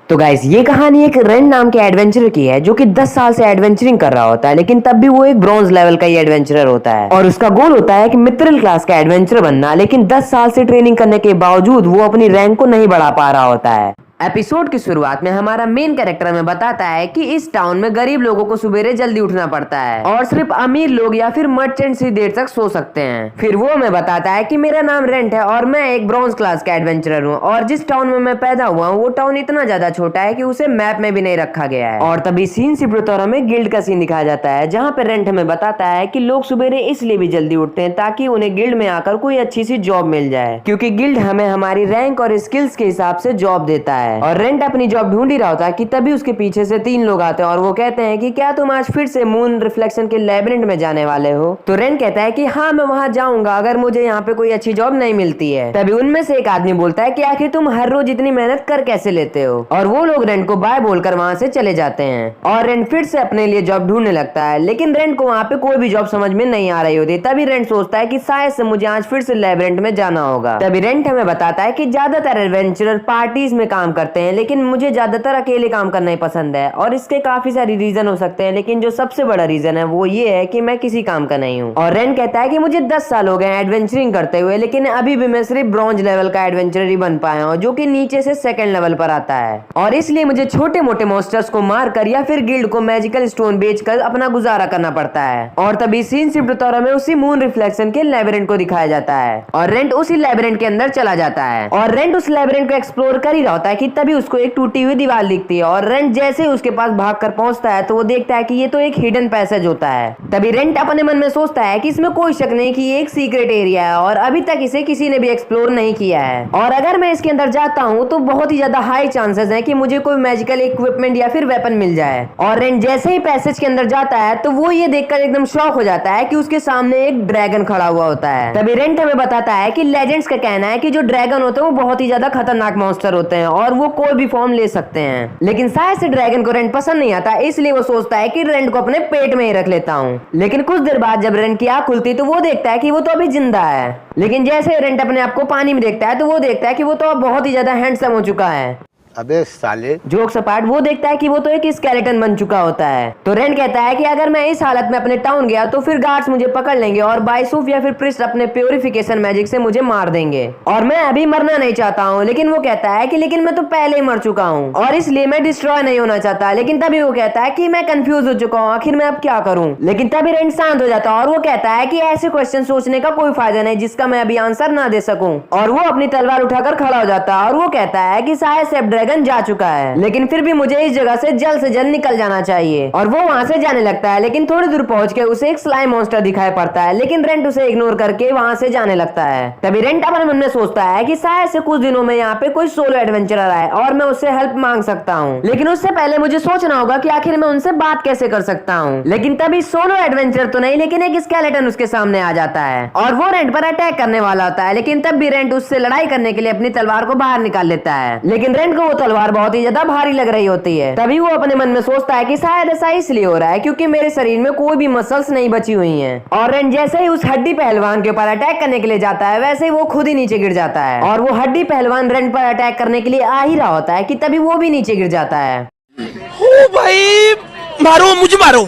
तो गाइस ये कहानी एक रेंट नाम के एडवेंचरर की है जो कि 10 साल से एडवेंचरिंग कर रहा होता है, लेकिन तब भी वो एक ब्रॉन्ज लेवल का ही एडवेंचरर होता है और उसका गोल होता है कि मित्तल क्लास का एडवेंचरर बनना। लेकिन 10 साल से ट्रेनिंग करने के बावजूद वो अपनी रैंक को नहीं बढ़ा पा रहा होता है। एपिसोड की शुरुआत में हमारा मेन कैरेक्टर हमें बताता है कि इस टाउन में गरीब लोगों को सुबेरे जल्दी उठना पड़ता है और सिर्फ अमीर लोग या फिर मर्चेंट्स ही देर तक सो सकते हैं। फिर वो हमें बताता है कि मेरा नाम रेंट है और मैं एक ब्रॉन्ज क्लास का एडवेंचरर हूँ और जिस टाउन में मैं पैदा हुआ हूँ वो टाउन इतना ज्यादा छोटा है कि उसे मैप में भी नहीं रखा गया है। और तभी सीन शिफ्ट और हमें गिल्ड का सीन दिखाया जाता है जहाँ पे रेंट हमें बताता है कि लोग सुबेरे इसलिए भी जल्दी उठते हैं ताकि उन्हें गिल्ड में आकर कोई अच्छी सी जॉब मिल जाए, क्योंकि गिल्ड हमें हमारी रैंक और स्किल्स के हिसाब से जॉब देता है। और रेंट अपनी जॉब ढूंढ ही रहा होता है कि तभी उसके पीछे से 3 लोग आते हैं और वो कहते हैं कि क्या तुम आज फिर से मून रिफ्लेक्शन के लैबिरिंथ में जाने वाले हो। तो रेंट कहता है कि हाँ मैं वहां जाऊंगा अगर मुझे यहाँ पे कोई अच्छी जॉब नहीं मिलती है। तभी उनमें से एक आदमी बोलता है कि आखिर तुम हर रोज इतनी मेहनत कर कैसे लेते हो। और वो लोग रेंट को बाय बोलकर वहां से चले जाते हैं और रेंट फिर से अपने लिए जॉब ढूंढने लगता है, लेकिन रेंट को वहां पे कोई भी जॉब समझ में नहीं आ रही होती। तभी रेंट सोचता है कि शायद से मुझे आज फिर से लैबिरिंथ में जाना होगा। तभी रेंट हमें बताता है कि ज्यादातर एडवेंचरर पार्टीज में काम करते हैं, लेकिन मुझे ज्यादातर अकेले काम करना ही पसंद है और इसके काफी सारी रीजन हो सकते हैं, लेकिन जो सबसे बड़ा रीजन है वो ये है कि मैं किसी काम का नहीं हूँ। और रेंट कहता है कि मुझे 10 साल हो गए एडवेंचरिंग करते हुए, लेकिन अभी भी मैं सिर्फ ब्रॉन्ज लेवल का एडवेंचरर ही बन पाया हूँ जो कि नीचे से सेकंड लेवल पर आता है। और इसलिए मुझे छोटे मोटे मॉन्स्टर्स को मारकर या फिर गिल्ड को मैजिकल स्टोन बेचकर अपना गुजारा करना पड़ता है। और तभी सीन शिफ्ट होता है और हमें उसी मून रिफ्लेक्शन के लैबिरिंथ को दिखाया जाता है और रेंट उसी लैबिरिंथ के अंदर चला जाता है। और रेंट उस लैबिरिंथ को एक्सप्लोर कर ही रहा होता है कि तभी उसको एक टूटी हुई दीवार दिखती है और रेंट जैसे ही उसके पास भागकर पहुंचता है तो वो देखता है कि ये तो एक हिडन पैसेज होता है। तभी रेंट अपने मन में सोचता है कि इसमें कोई शक नहीं कि ये एक सीक्रेट एरिया है और अभी तक इसे किसी ने भी एक्सप्लोर नहीं किया है और अगर मैं इसके अंदर जाता हूँ तो बहुत ही ज्यादा हाई चांसेस है कि मुझे कोई मैजिकल इक्विपमेंट या फिर वेपन मिल जाए। और रेंट जैसे ही पैसेज के अंदर जाता है तो वो ये देखकर एकदम शॉक हो जाता है कि उसके सामने एक ड्रैगन खड़ा हुआ होता है। तभी रेंट हमें बताता है कि लेजेंड्स का कहना है कि जो ड्रैगन होते हैं वो बहुत ही ज्यादा खतरनाक मॉन्स्टर होते हैं और वो कोई भी फॉर्म ले सकते हैं, लेकिन शायद से ड्रैगन को रेंट पसंद नहीं आता, इसलिए वो सोचता है कि रेंट को अपने पेट में ही रख लेता हूँ। लेकिन कुछ देर बाद जब रेंट की आंख खुलती तो वो देखता है कि वो तो अभी जिंदा है, लेकिन जैसे रेंट अपने आप को पानी में देखता है तो वो देखता है कि वो तो अब बहुत ही ज्यादा हैंडसम हो चुका है। अबे साले जोक्स अपार्ट वो देखता है कि वो तो एक स्केलेटन बन चुका होता है। तो रेंट कहता है कि अगर मैं इस हालत में अपने टाउन गया तो फिर गार्ड्स मुझे पकड़ लेंगे और बाइसूफ या फिर प्रिस्ट अपने प्योरिफिकेशन मैजिक से मुझे मार देंगे और मैं अभी मरना नहीं चाहता हूँ। लेकिन वो कहता है कि लेकिन मैं तो पहले ही मर चुका हूँ और इसलिए मैं डिस्ट्रॉय नहीं होना चाहता। लेकिन तभी वो कहता है कि मैं कंफ्यूज हो चुका हूँ, आखिर मैं अब क्या करूँ। लेकिन तभी रेंट शांत हो जाता है और वो कहता है कि ऐसे क्वेश्चन सोचने का कोई फायदा नहीं जिसका मैं अभी आंसर ना दे सकूं। और वो अपनी तलवार उठाकर खड़ा हो जाता है और वो कहता है कि शायद से अब ड्रैगन जा चुका है, लेकिन फिर भी मुझे इस जगह से जल्द निकल जाना चाहिए। और वो वहां से जाने लगता है, लेकिन थोड़ी दूर पहुंच के उसे एक स्लाइम मॉन्स्टर दिखाई पड़ता है, लेकिन रेंट उसे इग्नोर करके वहां से जाने लगता है। तभी रेंट अपने मन में सोचता है कि शायद से कुछ दिनों में यहाँ पे कोई सोलो एडवेंचरर आए और मैं उससे हेल्प मांग सकता हूँ, लेकिन उससे पहले मुझे सोचना होगा कि आखिर मैं उनसे बात कैसे कर सकता हूँ। लेकिन तभी सोलो एडवेंचरर तो नहीं, लेकिन एक स्केलेटन उसके सामने आ जाता है और वो रेंट पर अटैक करने वाला होता है, लेकिन तब भी रेंट उससे लड़ाई करने के लिए अपनी तलवार को बाहर निकाल लेता है। लेकिन रेंट को वो तलवार बहुत ही ज्यादा भारी लग रही होती है। तभी वो अपने मन में सोचता है कि शायद ऐसा इसलिए हो रहा है क्योंकि मेरे शरीर में कोई भी मसल्स नहीं बची हुई हैं। और रेंट जैसे ही उस हड्डी पहलवान के ऊपर अटैक करने के लिए जाता है वैसे ही वो खुद ही नीचे गिर जाता है और वो हड्डी पहलवान रेंट पर अटैक करने के लिए आ ही रहा होता है कि तभी वो भी नीचे गिर जाता है। ओ भाई मारो मुझे, मारो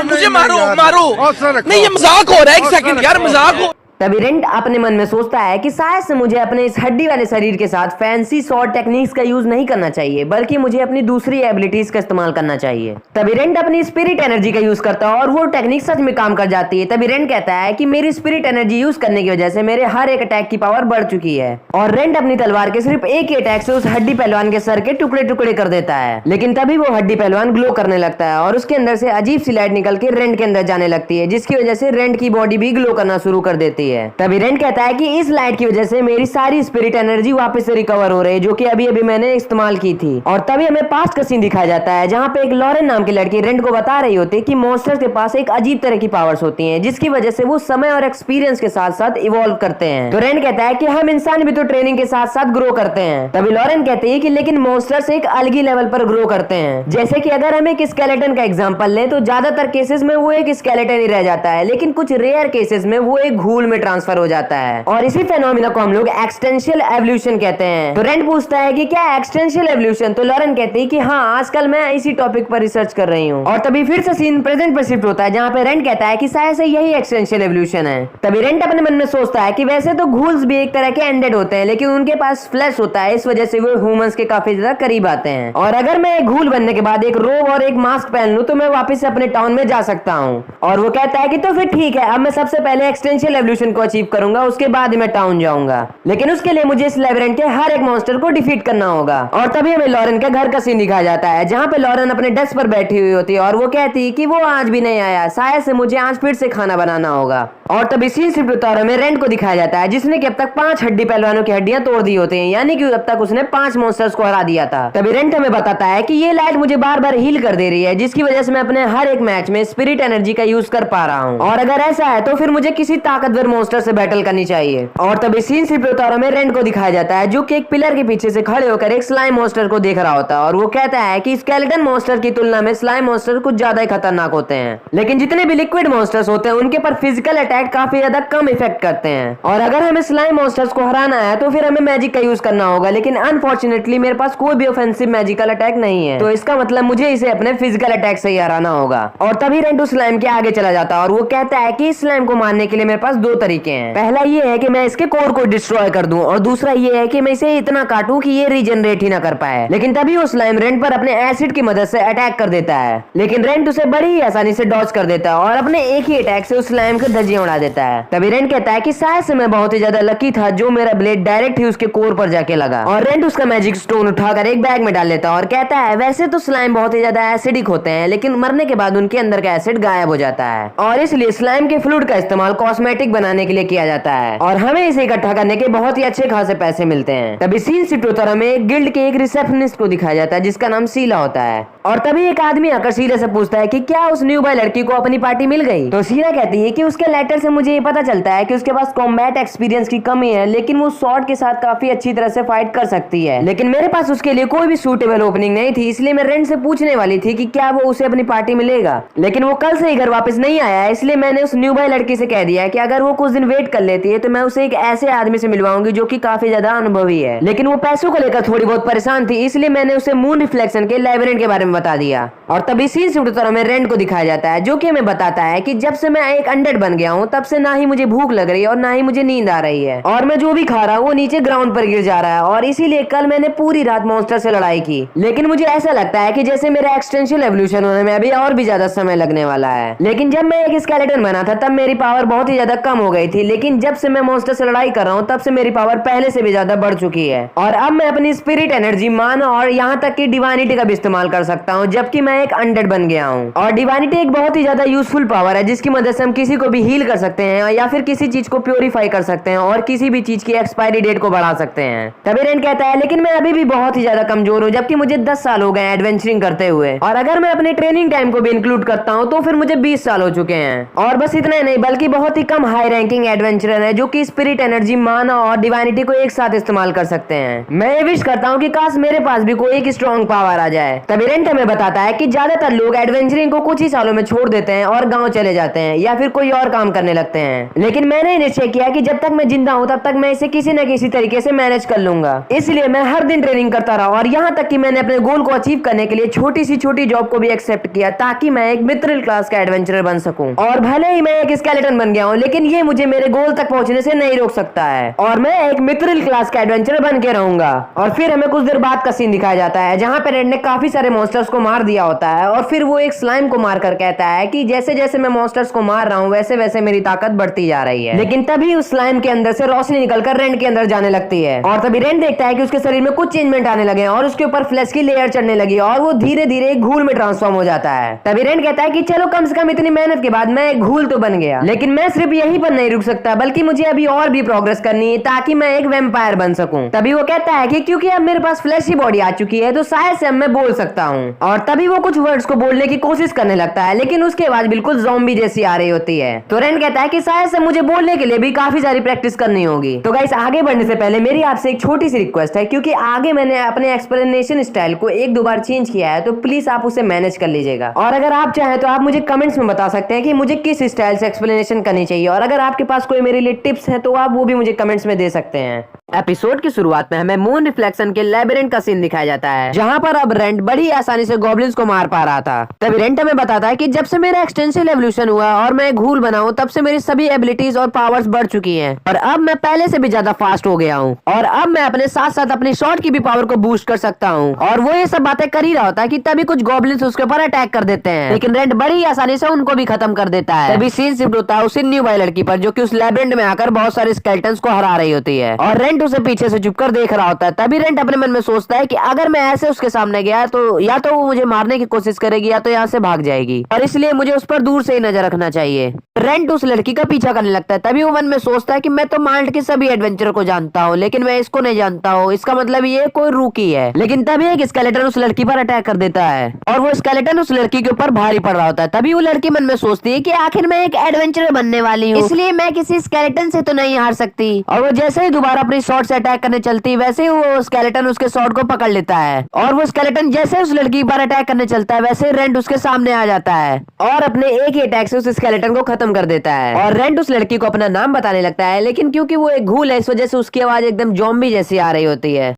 मुझे, मारो नहीं, ये मजाक हो रहा है। एक सेकंड यार, मजाक हो। तभी रेंट अपने मन में सोचता है कि शायद से मुझे अपने इस हड्डी वाले शरीर के साथ फैंसी शॉर्ट टेक्निक्स का यूज नहीं करना चाहिए, बल्कि मुझे अपनी दूसरी एबिलिटीज का इस्तेमाल करना चाहिए। तभी रेंट अपनी स्पिरिट एनर्जी का यूज करता है और वो टेक्निक सच में काम कर जाती है। तभी रेंट कहता है कि मेरी स्पिरिट एनर्जी यूज करने की वजह से मेरे हर एक अटैक की पावर बढ़ चुकी है। और रेंट अपनी तलवार के सिर्फ एक ही अटैक से उस हड्डी पहलवान के सर के टुकड़े टुकड़े कर देता है। लेकिन तभी वो हड्डी पहलवान ग्लो करने लगता है और उसके अंदर से अजीब सी लाइट निकल के रेंट के अंदर जाने लगती है, जिसकी वजह से रेंट की बॉडी भी ग्लो करना शुरू कर देती है। तभी रेंट कहता है कि इस लाइट की वजह से मेरी सारी स्पिरिट एनर्जी वापस से रिकवर हो रही है, जो कि अभी अभी मैंने इस्तेमाल की थी। और तभी हमें पास्ट का सीन दिखाया जाता है जहां पे एक लॉरेन नाम की लड़की रेंट को बता रही होती है कि मॉन्स्टर्स के पास एक अजीब तरह की पावर्स होती हैं, जिसकी वजह से वो समय और एक्सपीरियंस के साथ साथ इवॉल्व करते हैं। तो रेंट कहता है कि हम इंसान भी तो ट्रेनिंग के साथ साथ ग्रो करते हैं। तभी लॉरेन कहती है कि लेकिन मॉन्स्टर्स एक अलग ही लेवल पर ग्रो करते हैं। जैसे कि अगर हम एक स्केलेटन का एग्जांपल लें तो ज्यादातर केसेस में वो एक स्केलेटन ही रह जाता है, लेकिन कुछ रेयर केसेस में वो एक घूल में ट्रांसफर हो जाता है और इसी फेनोमेना को हम लोग एक्सटेंशियल एवोल्यूशन कहते हैं। तो रेंट पूछता है कि क्या एक्सटेंशियल एवोल्यूशन, तो लॉरेन कहती है कि हाँ, आजकल मैं इसी टॉपिक पर रिसर्च कर रही हूँ। और तभी फिर से सीन प्रेजेंट पर शिफ्ट होता है जहाँ पे रेंट कहता है कि शायद से यही एक्सटेंशियल एवोल्यूशन है। तभी रेंट अपने मन में सोचता है कि वैसे तो घूल्स भी एक तरह के एंडेड होते हैं, लेकिन उनके पास फ्लैश होता है, इस वजह से वो ह्यूमंस के काफी ज्यादा करीब आते हैं। और अगर मैं एक घूल बनने के बाद एक रोब और एक मास्क पहन लूं तो मैं वापस अपने टाउन में जा सकता हूँ। और वो कहता है कि तो फिर ठीक है, अब मैं सबसे पहले एक्सटेंशियल एवोल्यूशन को अचीव करूंगा, उसके बाद मैं टाउन जाऊंगा, लेकिन उसके लिए मुझे इस लेबिरिंथ के हर एक मॉन्स्टर को डिफीट करना होगा। और तभी हमें लॉरेन के घर का सीन दिखाया जाता है जहाँ पे लॉरेन अपने डेस्क पर बैठी हुई होती है और वो कहती है कि वो आज भी नहीं आया, शायद से मुझे आज फिर से खाना बनाना होगा। और तभी सीन शिफ्ट होता है, हमें रेंट को दिखाया जाता है जिसने कि अब तक 5 हड्डी पहलवानों की हड्डियां तोड़ दी होती हैं, यानी कि अब तक उसने 5 मॉन्स्टर्स को हरा दिया था। तभी रेंट हमें बताता है कि ये लाइट मुझे बार बार हील कर दे रही है, जिसकी वजह से मैं अपने हर एक मैच में स्पिरिट एनर्जी का यूज कर पा रहा हूँ, और अगर ऐसा है तो फिर मुझे किसी ताकतवर मॉन्स्टर से बैटल करनी चाहिए। और तभी सीन शिफ्ट होता है, हमें रेंट को दिखाया जाता है जो कि एक पिलर के पीछे से खड़े होकर एक स्लाइम मॉन्स्टर को देख रहा होता है और वो कहता है कि स्केलेटन मॉन्स्टर की तुलना में स्लाइम मॉन्स्टर कुछ ज्यादा ही खतरनाक होते हैं, लेकिन जितने भी लिक्विड मॉन्स्टर्स होते हैं उनके पर फिजिकल अटैक काफी ज्यादा कम इफेक्ट करते हैं। और अगर हमें स्लाइम मॉन्स्टर्स को हराना है तो फिर हमें मैजिक का यूज करना होगा, लेकिन अनफॉर्चुनेटली मेरे पास कोई भी ऑफेंसिव मैजिकल अटैक नहीं है, तो इसका मतलब मुझे इसे अपने फिजिकल अटैक से ही हराना होगा। और तभी रेंट उस स्लाइम के आगे चला जाता है और वो कहता है कि इस स्लाइम को मारने के लिए मेरे पास 2 तरीके हैं। पहला ये है कि मैं इसके कोर को डिस्ट्रॉय कर दूं और दूसरा ये है कि मैं इसे इतना काटूं कि ये रीजनरेट ही ना कर पाए। लेकिन तभी वो स्लाइम रेंट पर अपने एसिड की मदद से अटैक कर देता है, लेकिन रेंट उसे बड़ी ही आसानी से डॉज कर देता है और अपने एक ही अटैक से उस स्लाइम को धज्जियां उड़ा देता है। तभी रेंट कहता है कि शायद से मैं बहुत ही ज्यादा लकी था जो मेरा ब्लेड डायरेक्ट ही उसके कोर पर जाके लगा। और रेंट उसका मैजिक स्टोन उठाकर एक बैग में डाल लेता है और कहता है वैसे तो स्लाइम बहुत ही ज्यादा एसिडिक होते हैं, लेकिन मरने के बाद उनके अंदर का एसिड गायब हो जाता है और इसलिए स्लाइम के फ्लूइड का इस्तेमाल कॉस्मेटिक बनाने के लिए किया जाता है और हमें इसे इकट्ठा करने के बहुत ही अच्छे खासे पैसे मिलते हैं। तभी सीन शिफ्ट होता है, हमें गिल्ड के एक रिसेप्शनिस्ट को दिखाया जाता है जिसका नाम शीला होता है। और तभी एक आदमी आकर शीला से पूछता है कि क्या उस न्यू बॉय लड़की को अपनी पार्टी मिल गई। तो शीला कहती है कि उसके लेटर से मुझे ये पता चलता है कि उसके पास कॉम्बैट एक्सपीरियंस की कमी है, लेकिन वो स्वॉर्ड के साथ काफी अच्छी तरह से फाइट कर सकती है, लेकिन मेरे पास उसके लिए कोई भी सूटेबल ओपनिंग नहीं थी, इसलिए मैं रेंट से पूछने वाली थी कि क्या वो उसे अपनी पार्टी में लेगा, लेकिन वो कल से ही घर वापस नहीं आया है, इसलिए मैंने उस न्यू बॉय लड़की से कह दिया है कि अगर वो कुछ दिन वेट कर लेती है तो मैं उसे एक ऐसे आदमी से मिलवाऊंगी जो कि काफी ज्यादा अनुभवी है। लेकिन वो पैसों को लेकर थोड़ी बहुत परेशान थी, इसलिए मैंने उसे मून रिफ्लेक्शन के लेबिरिंथ के बारे में बता दिया। और तभी सीन शिफ्ट होता है, हमें रेंट को दिखाया जाता है जो कि हमें बताता है कि जब से मैं एक अनडेड बन गया हूँ तब से ना ही मुझे भूख लग रही है और ना ही मुझे नींद आ रही है, और मैं जो भी खा रहा हूँ वो नीचे ग्राउंड पर गिर जा रहा है, और इसीलिए कल मैंने पूरी रात मॉन्स्टर से लड़ाई की। लेकिन मुझे ऐसा लगता है कि जैसे मेरा एक्सटेंशियल एवोल्यूशन होने में अभी और भी ज्यादा समय लगने वाला है। लेकिन जब मैं एक स्केलेटन बना था तब मेरी पावर बहुत ही ज्यादा कम हो गई थी, लेकिन जब से मैं मॉन्स्टर से लड़ाई कर रहा हूँ तब से मेरी पावर पहले से भी ज्यादा बढ़ चुकी है, और अब मैं अपनी स्पिरिट एनर्जी, मान और यहाँ तक कि डिवाइनिटी का भी इस्तेमाल कर सकता हूँ, जबकि मैं एक अनडेड बन गया हूँ। और डिवाइनिटी एक बहुत ही ज्यादा यूजफुल पावर है जिसकी मदद से हम किसी को भी हील कर सकते हैं या फिर किसी चीज को प्योरीफाई कर सकते हैं और किसी भी चीज की एक्सपायरी डेट को बढ़ा सकते हैं। तभी रेंट कहता है लेकिन मैं अभी भी बहुत ही ज्यादा कमजोर हूँ, जबकि मुझे 10 साल हो गए एडवेंचरिंग करते हुए, और अगर मैं अपने ट्रेनिंग टाइम को भी इंक्लूड करता हूँ तो फिर मुझे 20 साल हो चुके हैं। और बस इतना ही नहीं बल्कि बहुत ही कम हाई रैंकिंग एडवेंचरर है जो कि स्पिरिट एनर्जी, माना और डिवाइनिटी को एक साथ इस्तेमाल कर सकते हैं। मैं ये विश करता हूँ कि काश मेरे पास भी कोई एक स्ट्रॉन्ग पावर आ जाए। तभी रेंट हमें बताता है कि ज्यादातर लोग एडवेंचरिंग को कुछ ही सालों में छोड़ देते हैं और गाँव चले जाते हैं या फिर कोई और काम करने लगते हैं, लेकिन मैंने निश्चय किया कि जब तक मैं जिंदा हूँ तब तक मैं इसे किसी न किसी तरीके से मैनेज कर लूंगा। इसलिए मैं हर दिन ट्रेनिंग करता रहा और यहाँ तक कि मैंने अपने गोल को अचीव करने के लिए छोटी सी छोटी जॉब को भी एक्सेप्ट किया ताकि मैं एक मिथ्रिल क्लास का एडवेंचरर बन सकूं। और भले ही मैं एक स्केलेटन बन गया हूँ, लेकिन ये मुझे मेरे गोल तक पहुंचने से नहीं रोक सकता है और मैं एक मिथ्रिल क्लास का एडवेंचरर बन के रहूंगा। और फिर हमें कुछ देर बाद का सीन दिखाया जाता है जहाँ पे रेड ने काफी सारे मॉन्स्टर्स को मार दिया होता है और फिर वो एक स्लाइम को मारकर कहता है कि जैसे जैसे मैं मॉन्स्टर्स को मार रहा हूँ वैसे वैसे मेरी ताकत बढ़ती जा रही है। लेकिन तभी उस स्लाइम के अंदर से रोशनी निकलकर रेंट के अंदर जाने लगती है और तभी रेंट देखता है कि उसके शरीर में कुछ चेंजमेंट आने लगे और उसके ऊपर फ्लैश की लेयर चढ़ने लगी और वो धीरे धीरे एक घूल में ट्रांसफॉर्म हो जाता है। तभी रेंट कहता है कि चलो कम से कम इतनी मेहनत के बाद मैं एक घूल तो बन गया, लेकिन मैं सिर्फ यहीं पर नहीं रुक सकता बल्कि मुझे अभी और भी प्रोग्रेस करनी है ताकि मैं एक वैम्पायर बन सकूं। तभी वो कहता है कि क्योंकि अब मेरे पास फ्लैशी बॉडी आ चुकी है तो शायद से अब मैं बोल सकता हूँ। और तभी वो कुछ वर्ड्स को बोलने की कोशिश करने लगता है, लेकिन उसकी आवाज बिल्कुल ज़ॉम्बी जैसी आ रही होती है। तो रेन कहता है कि शायद से मुझे बोलने के लिए भी काफी सारी प्रैक्टिस करनी होगी। तो गाइस आगे बढ़ने से पहले मेरी आपसे एक छोटी सी रिक्वेस्ट है, क्योंकि आगे मैंने अपने एक्सप्लेनेशन स्टाइल को एक दो बार चेंज किया है, तो प्लीज आप उसे मैनेज कर लीजिएगा। और अगर आप चाहें तो आप मुझे कमेंट्स में बता सकते हैं कि मुझे किस स्टाइल से एक्सप्लेनेशन करनी चाहिए, और अगर आपके पास कोई मेरे लिए टिप्स हैं तो आप वो भी मुझे कमेंट्स में दे सकते हैं। एपिसोड की शुरुआत में हमें मून रिफ्लेक्शन के लैबिरिंथ का सीन दिखाया जाता है, जहाँ पर अब रेंट बड़ी आसानी से गॉब्लिन्स को मार पा रहा था। तभी रेंट हमें बताता है कि जब से मेरा एक्सटेंसिव एवोल्यूशन हुआ और मैं घूल बना हूँ, तब से मेरी सभी एबिलिटीज और पावर्स बढ़ चुकी हैं, और अब मैं पहले से भी ज्यादा फास्ट हो गया हूँ, और अब मैं अपने साथ साथ अपनी शॉट की भी पावर को बूस्ट कर सकता हूँ। और वो ये सब बातें कर ही रहा होता है कि तभी कुछ गॉब्लिन्स उसके ऊपर अटैक कर देते हैं, लेकिन रेंट बड़ी आसानी से उनको भी खत्म कर देता है। तभी सीन शिफ्ट होता है उसी न्यू वाली लड़की पर, जो कि उस लैबिरिंथ में आकर बहुत सारे स्केलेटन्स को हरा रही होती है, और रेंट उसे पीछे से कर देख रहा होता है। तभी रेंट अपने मन में सोचता है कि अगर मैं ऐसे उसके सामने गया तो या तो वो मुझे मारने की कोशिश करेगी या तो यहाँ से भाग जाएगी, और इसलिए मुझे उस पर दूर से ही नजर रखना चाहिए। रेंट उस लड़की का पीछा करने लगता है। तभी वो मन में सोचता है कि मैं तो माल्ट के सभी एडवेंचर को जानता हूँ, लेकिन मैं इसको नहीं जानता हूँ, इसका मतलब ये कोई रूकी है। लेकिन तभी एक स्केलेटन उस लड़की पर अटैक कर देता है, और वो स्केलेटन उस लड़की के ऊपर भारी पड़ रहा होता है। तभी वो लड़की मन में सोचती है कि आखिर मैं एक एडवेंचर बनने वाली हूँ, इसलिए मैं किसी स्केलेटन से तो नहीं हार सकती। और वो जैसे ही दोबारा अपनी शॉट से अटैक करने चलती, वैसे ही वो स्केलेटन उसके शॉट को पकड़ लेता है, और वो स्केलेटन जैसे उस लड़की पर अटैक करने चलता है, वैसे रेंट उसके सामने आ जाता है और अपने एक ही अटैक से उस स्केलेटन को खत्म कर देता है। और रेंट उस लड़की को अपना नाम बताने लगता है, लेकिन क्योंकि वो एक घूल है, इस वजह से उसकी आवाज एकदम ज़ॉम्बी जैसी आ रही होती है।